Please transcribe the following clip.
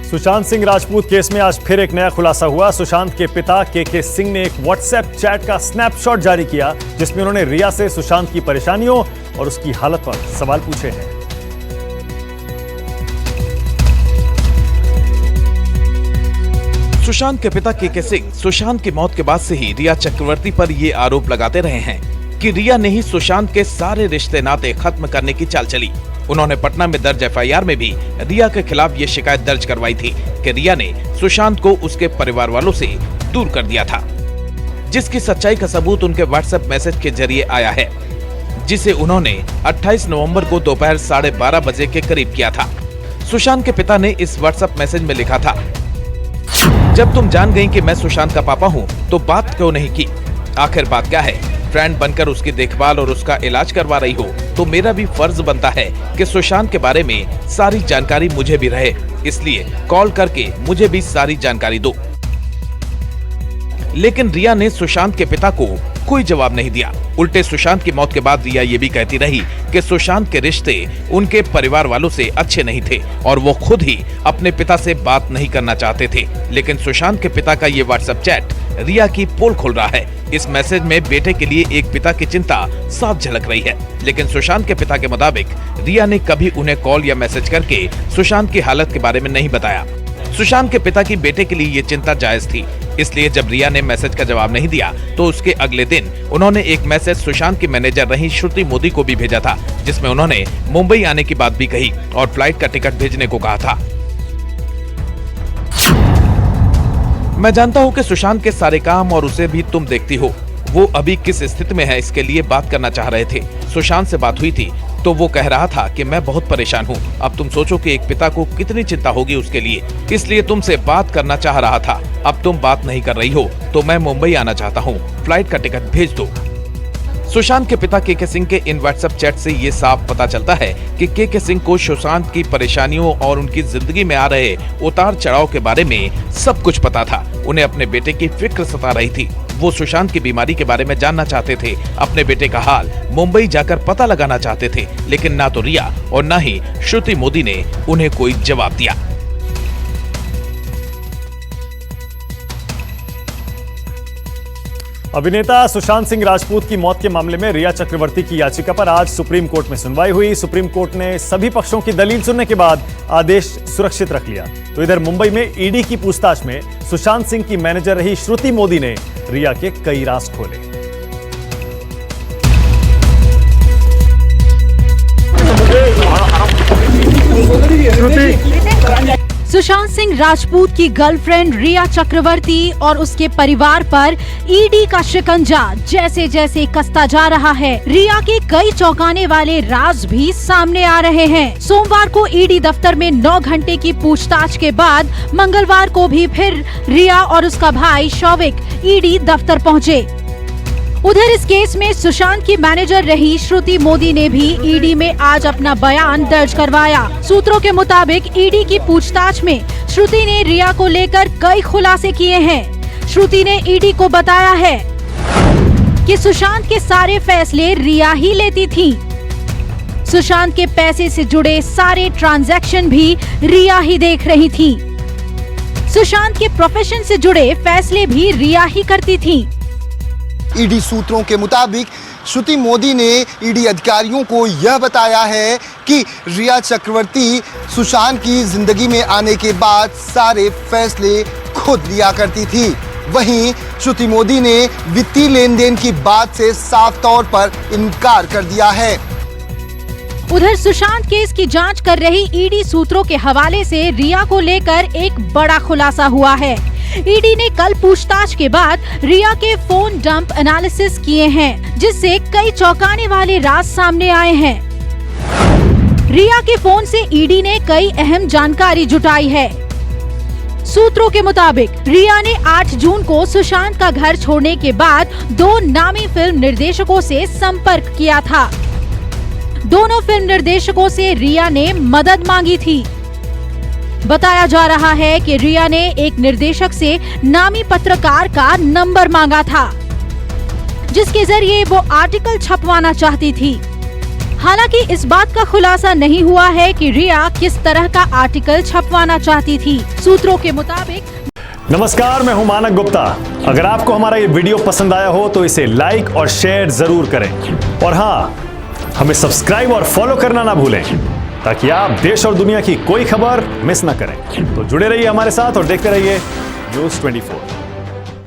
Sushant Singh Rajput case में आज फिर एक नया खुलासा हुआ। सुशांत के पिता के सिंह ने एक व्हाट्सएप चैट का स्नैपशॉट जारी किया जिसमें उन्होंने रिया से सुशांत की परेशानियों और उसकी हालत पर सवाल पूछे हैं। सुशांत के पिता के सिंह सुशांत की मौत के बाद से ही रिया चक्रवर्ती पर ये आरोप लगाते रहे हैं कि रिया ने ही सुशांत के सारे रिश्ते नाते खत्म करने की चाल चली। उन्होंने पटना में दर्ज एफआईआर में भी रिया के खिलाफ ये शिकायत दर्ज करवाई थी कि रिया ने सुशांत को उसके परिवार वालों से दूर कर दिया था, जिसकी सच्चाई का सबूत उनके व्हाट्सएप मैसेज के जरिए आया है, जिसे उन्होंने 28 नवंबर को दोपहर 12:30 बजे के करीब किया था। सुशांत के पिता ने इस व्हाट्सएप मैसेज में लिखा था, जब तुम जान गई कि मैं सुशांत का पापा हूँ तो बात क्यों नहीं की? आखिर बात क्या है? फ्रेंड बनकर उसकी देखभाल और उसका इलाज करवा रही हो तो मेरा भी फर्ज बनता है कि सुशांत के बारे में सारी जानकारी मुझे भी रहे, इसलिए कॉल करके मुझे भी सारी जानकारी दो। लेकिन रिया ने सुशांत के पिता को कोई जवाब नहीं दिया। उल्टे सुशांत की मौत के बाद रिया ये भी कहती रही कि सुशांत के रिश्ते उनके परिवार वालों से अच्छे नहीं थे और वो खुद ही अपने पिता से बात नहीं करना चाहते थे। लेकिन सुशांत के पिता का ये व्हाट्सएप चैट रिया की पोल खोल रहा है। इस मैसेज में बेटे के लिए एक पिता की चिंता साफ झलक रही है। लेकिन सुशांत के पिता के मुताबिक रिया ने कभी उन्हें कॉल या मैसेज करके सुशांत की हालत के बारे में नहीं बताया। सुशांत के पिता की बेटे के लिए ये चिंता जायज थी, इसलिए जब रिया ने मैसेज का जवाब नहीं दिया तो उसके अगले दिन उन्होंने एक मैसेज सुशांत की मैनेजर रही श्रुति मोदी को भी भेजा था, जिसमें उन्होंने मुंबई आने की बात भी कही और फ्लाइट का टिकट भेजने को कहा था। मैं जानता हूँ कि सुशांत के सारे काम और उसे भी तुम देखती हो। वो अभी किस स्थिति में है इसके लिए बात करना चाह रहे थे। सुशांत से बात हुई थी तो वो कह रहा था कि मैं बहुत परेशान हूँ। अब तुम सोचो कि एक पिता को कितनी चिंता होगी उसके लिए, इसलिए तुमसे बात करना चाह रहा था। अब तुम बात नहीं कर रही हो तो मैं मुंबई आना चाहता हूँ, फ्लाइट का टिकट भेज दो। सुशांत के पिता के सिंह के इन व्हाट्सएप चैट से ये साफ पता चलता है कि के सिंह को सुशांत की परेशानियों और उनकी जिंदगी में आ रहे उतार चढ़ाव के बारे में सब कुछ पता था। उन्हें अपने बेटे की फिक्र सता रही थी। वो सुशांत की बीमारी के बारे में जानना चाहते थे, अपने बेटे का हाल मुंबई जाकर पता लगाना चाहते थे। लेकिन ना तो रिया और ना ही श्रुति मोदी ने उन्हें कोई जवाब दिया। अभिनेता सुशांत सिंह राजपूत की मौत के मामले में रिया चक्रवर्ती की याचिका पर आज सुप्रीम कोर्ट में सुनवाई हुई। सुप्रीम कोर्ट ने सभी पक्षों की दलील सुनने के बाद आदेश सुरक्षित रख लिया। तो इधर मुंबई में ईडी की पूछताछ में सुशांत सिंह की मैनेजर रही श्रुति मोदी ने रिया के कई राज खोले। सुशांत सिंह राजपूत की गर्लफ्रेंड रिया चक्रवर्ती और उसके परिवार पर ईडी का शिकंजा जैसे जैसे कसता जा रहा है, रिया के कई चौंकाने वाले राज भी सामने आ रहे हैं। सोमवार को ईडी दफ्तर में 9 घंटे की पूछताछ के बाद मंगलवार को भी फिर रिया और उसका भाई शौविक ईडी दफ्तर पहुँचे। उधर इस केस में सुशांत की मैनेजर रही श्रुति मोदी ने भी ईडी में आज अपना बयान दर्ज करवाया। सूत्रों के मुताबिक ईडी की पूछताछ में श्रुति ने रिया को लेकर कई खुलासे किए हैं। श्रुति ने ईडी को बताया है कि सुशांत के सारे फैसले रिया ही लेती थी। सुशांत के पैसे से जुड़े सारे ट्रांजैक्शन भी रिया ही देख रही थी। सुशांत के प्रोफेशन से जुड़े फैसले भी रिया ही करती थी। ईडी सूत्रों के मुताबिक श्रुति मोदी ने ईडी अधिकारियों को यह बताया है कि रिया चक्रवर्ती सुशांत की जिंदगी में आने के बाद सारे फैसले खुद लिया करती थी। वहीं श्रुति मोदी ने वित्तीय लेन देन की बात से साफ तौर पर इनकार कर दिया है। उधर सुशांत केस की जांच कर रही ईडी सूत्रों के हवाले से रिया को लेकर एक बड़ा खुलासा हुआ है। ईडी ने कल पूछताछ के बाद रिया के फोन डंप एनालिसिस किए हैं, जिससे कई चौंकाने वाले राज सामने आए हैं। रिया के फोन से ईडी ने कई अहम जानकारी जुटाई है। सूत्रों के मुताबिक रिया ने 8 जून को सुशांत का घर छोड़ने के बाद 2 नामी फिल्म निर्देशकों से संपर्क किया था। दोनों फिल्म निर्देशकों से रिया ने मदद मांगी थी। बताया जा रहा है कि रिया ने एक निर्देशक से नामी पत्रकार का नंबर मांगा था, जिसके जरिए वो आर्टिकल छपवाना चाहती थी। हालांकि इस बात का खुलासा नहीं हुआ है कि रिया किस तरह का आर्टिकल छपवाना चाहती थी। सूत्रों के मुताबिक नमस्कार, मैं हूं मानक गुप्ता। अगर आपको हमारा ये वीडियो पसंद आया हो तो इसे लाइक और शेयर जरूर करें और हाँ, हमें सब्सक्राइब और फॉलो करना ना भूलें ताकि आप देश और दुनिया की कोई खबर मिस ना करें। तो जुड़े रहिए हमारे साथ और देखते रहिए न्यूज़ 24।